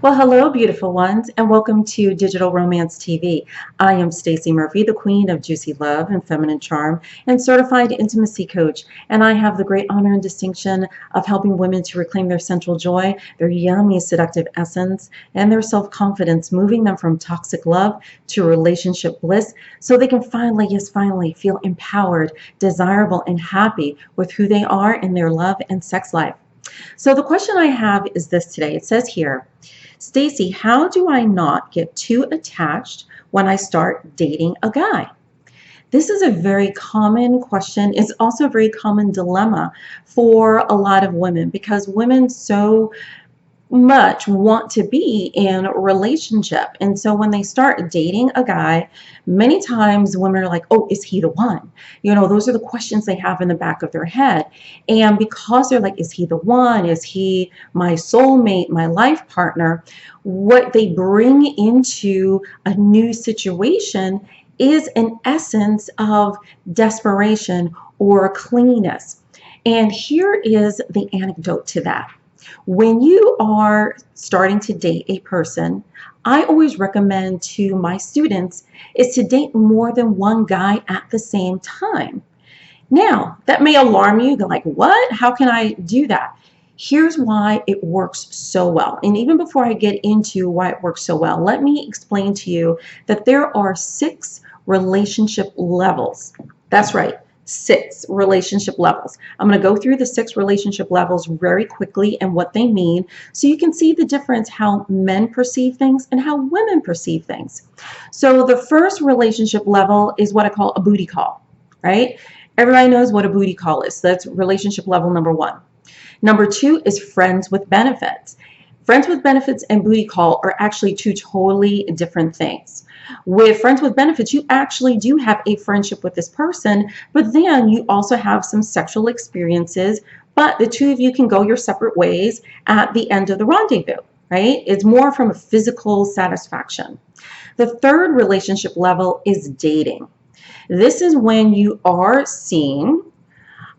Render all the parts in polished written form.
Well, hello, beautiful ones, and welcome to Digital Romance TV. I am Stacey Murphy, the queen of juicy love and feminine charm, and certified intimacy coach. And I have the great honor and distinction of helping women to reclaim their central joy, their yummy, seductive essence, and their self-confidence, moving them from toxic love to relationship bliss, so they can finally, yes, finally, feel empowered, desirable, and happy with who they are in their love and sex life. So the question I have is this today. It says here, Stacey, how do I not get too attached when I start dating a guy? This is a very common question. It's also a very common dilemma for a lot of women because women so much want to be in a relationship. And so when they start dating a guy, many times women are like, oh, is he the one? Those are the questions they have in the back of their head. And because they're like, is he the one? Is he my soulmate, my life partner? What they bring into a new situation is an essence of desperation or clinginess. And here is the anecdote to that. When you are starting to date a person, I always recommend to my students is to date more than one guy at the same time. Now, that may alarm you. You're like, what? How can I do that? Here's why it works so well. And even before I get into why it works so well, let me explain to you that there are 6 relationship levels. That's right. 6 relationship levels. I'm going to go through the 6 relationship levels very quickly and what they mean so you can see the difference how men perceive things and how women perceive things. So the first relationship level is what I call a booty call, right? Everybody knows what a booty call is. That's relationship level number 1. Number 2 is friends with benefits. Friends with benefits and booty call are actually 2 totally different things. With friends with benefits, you actually do have a friendship with this person, but then you also have some sexual experiences, but the 2 of you can go your separate ways at the end of the rendezvous, right? It's more from a physical satisfaction. The third relationship level is dating. This is when you are seeing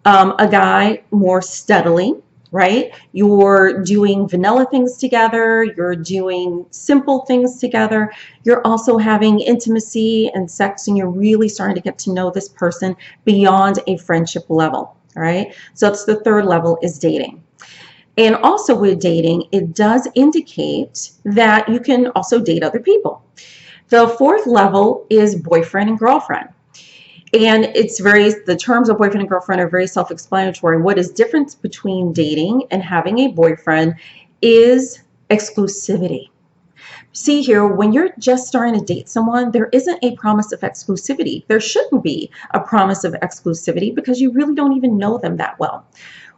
a guy more steadily, right? You're doing vanilla things together. You're doing simple things together. You're also having intimacy and sex, and you're really starting to get to know this person beyond a friendship level, all right? So that's the third level, is dating. And also with dating, it does indicate that you can also date other people. The fourth level is boyfriend and girlfriend. And the terms of boyfriend and girlfriend are very self-explanatory. What is different between dating and having a boyfriend is exclusivity. See here, when you're just starting to date someone, there isn't a promise of exclusivity. There shouldn't be a promise of exclusivity because you really don't even know them that well.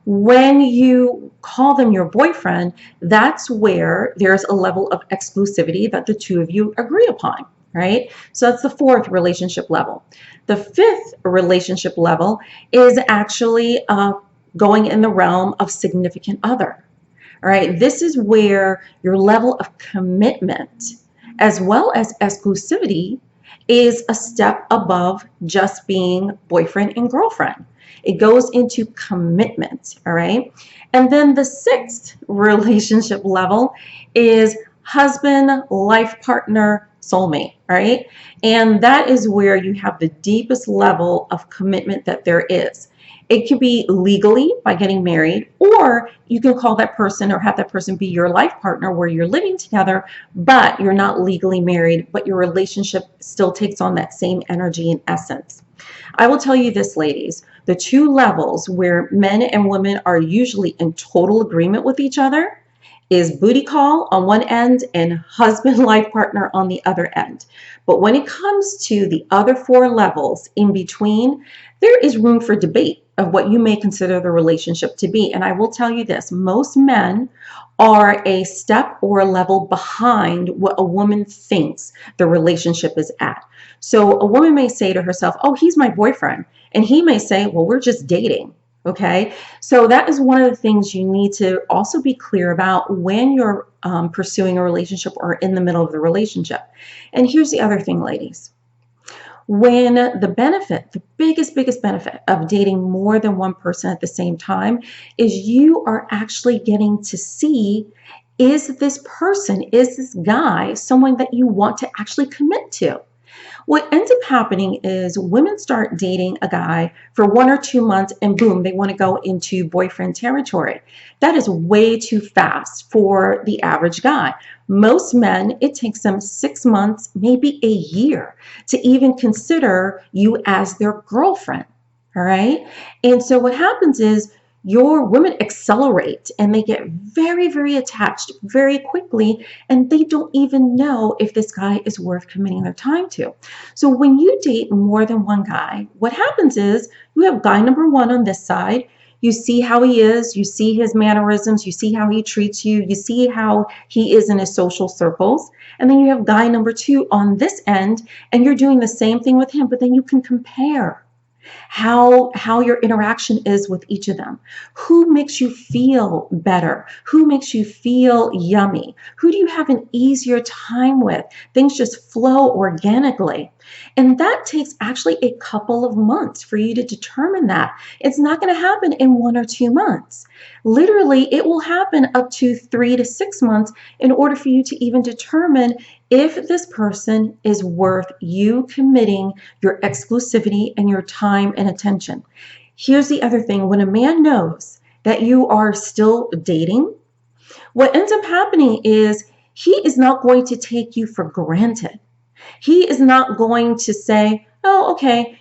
When you call them your boyfriend, that's where there's a level of exclusivity that the 2 of you agree upon. Right? So that's the 4th relationship level. The 5th relationship level is actually going in the realm of significant other. All right? This is where your level of commitment as well as exclusivity is a step above just being boyfriend and girlfriend. It goes into commitment, all right? And then the 6th relationship level is husband, life partner, soulmate, right? And that is where you have the deepest level of commitment that there is. It could be legally by getting married, or you can call that person or have that person be your life partner where you're living together, but you're not legally married, but your relationship still takes on that same energy and essence. I will tell you this, ladies, the 2 levels where men and women are usually in total agreement with each other is booty call on one end and husband life partner on the other end. But when it comes to the other 4 levels in between, there is room for debate of what you may consider the relationship to be. And I will tell you this, most men are a step or a level behind what a woman thinks the relationship is at. So a woman may say to herself, oh, he's my boyfriend. And he may say, well, we're just dating. Okay, so that is one of the things you need to also be clear about when you're pursuing a relationship or in the middle of the relationship. And here's the other thing, ladies. When the biggest benefit of dating more than one person at the same time is you are actually getting to see Is this person, is this guy someone that you want to actually commit to? What ends up happening is women start dating a guy for 1 or 2 months and boom, they want to go into boyfriend territory. That is way too fast for the average guy. Most men, it takes them 6 months, maybe a year to even consider you as their girlfriend. All right. And so what happens is your women accelerate and they get very, very attached very quickly, and they don't even know if this guy is worth committing their time to. So when you date more than one guy, what happens is you have guy number one on this side. You see how he is, you see his mannerisms, you see how he treats you, you see how he is in his social circles. And then you have guy number two on this end, and you're doing the same thing with him, but then you can compare how your interaction is with each of them. Who makes you feel better? Who makes you feel yummy? Who do you have an easier time with? Things just flow organically. And that takes actually a couple of months for you to determine that. It's not going to happen in 1 or 2 months. Literally, it will happen up to 3 to 6 months in order for you to even determine if this person is worth you committing your exclusivity and your time and attention. Here's the other thing. When a man knows that you are still dating, what ends up happening is he is not going to take you for granted. He is not going to say, oh, okay,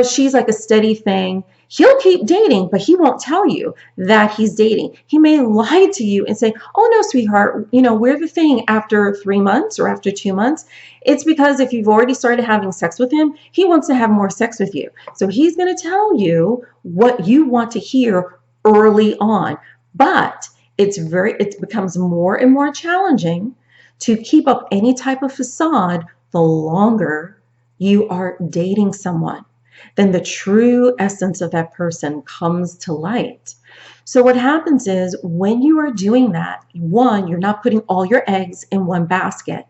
she's like a steady thing. He'll keep dating, but he won't tell you that he's dating. He may lie to you and say, oh, no, sweetheart, we're the thing after 3 months or after 2 months. It's because if you've already started having sex with him, he wants to have more sex with you. So he's going to tell you what you want to hear early on. But it becomes more and more challenging to keep up any type of facade the longer you are dating someone. Then the true essence of that person comes to light. So what happens is when you are doing that, one, you're not putting all your eggs in one basket.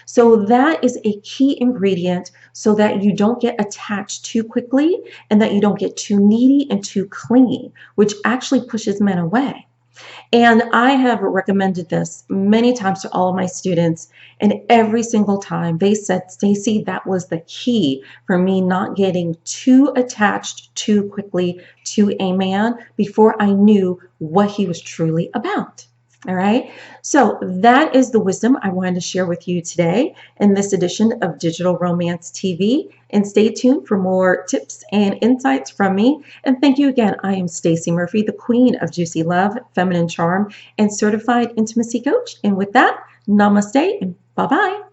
So that is a key ingredient so that you don't get attached too quickly and that you don't get too needy and too clingy, which actually pushes men away. And I have recommended this many times to all of my students, and every single time they said, Stacy, that was the key for me not getting too attached too quickly to a man before I knew what he was truly about. All right. So that is the wisdom I wanted to share with you today in this edition of Digital Romance TV. And stay tuned for more tips and insights from me. And thank you again. I am Stacy Murphy, the queen of Juicy Love, Feminine Charm, and certified intimacy coach. And with that, namaste and bye-bye.